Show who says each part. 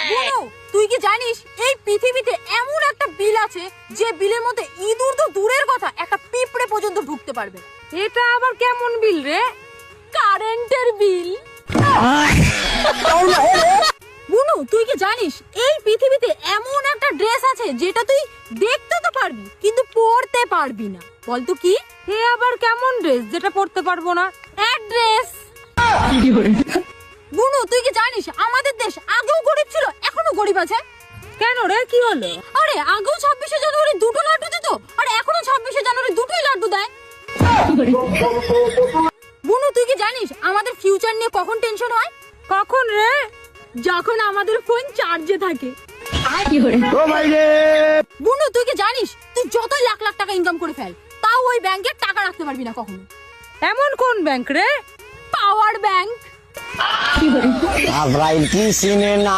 Speaker 1: বুনু, তুই কি জানিস এই পৃথিবীতে এমন একটা বিল আছে যে বিলের মধ্যে ইঁদুর তো দূরের কথা, একটা পিঁপড়ে পর্যন্ত ঢুকতে পারবে।
Speaker 2: এটা আবার কেমন বিল রে?
Speaker 1: কারেন্টের বিল। বুনু, তুই কি জানিস এই পৃথিবীতে এমন একটা ড্রেস আছে যেটা তুই দেখতে তো পারবি কিন্তু পরতে পারবি না। বল তো কি?
Speaker 2: এ আবার কেমন ড্রেস যেটা পরতে পারবো না?
Speaker 1: এক ড্রেস। বুনু, তুই কি জানিস আমাদের দেশ আগেও গরিব ছিল, এখনো গরিব আছে।
Speaker 2: কেন রে, কি হলো?
Speaker 1: আরে আগেও 26শে জানুয়ারি দুটো লাড্ডু দিত, আর এখনো 26শে জানুয়ারি দুটোই লাড্ডু দেয়। বুনু, তুই কি জানিস আমাদের ফিউচার নিয়ে কখন টেনশন হয়?
Speaker 2: কখন রে?
Speaker 1: যখন আমাদের ফোন চার্জে থাকে। বুনু, তুই কি জানিস তুই যতই লাখ লাখ টাকা ইনকাম করে ফেল, তাও ওই ব্যাংকে টাকা রাখতে পারবি না কখনো।
Speaker 2: এমন কোন ব্যাংক রে?
Speaker 1: Power bank.
Speaker 3: Avril Kisine na.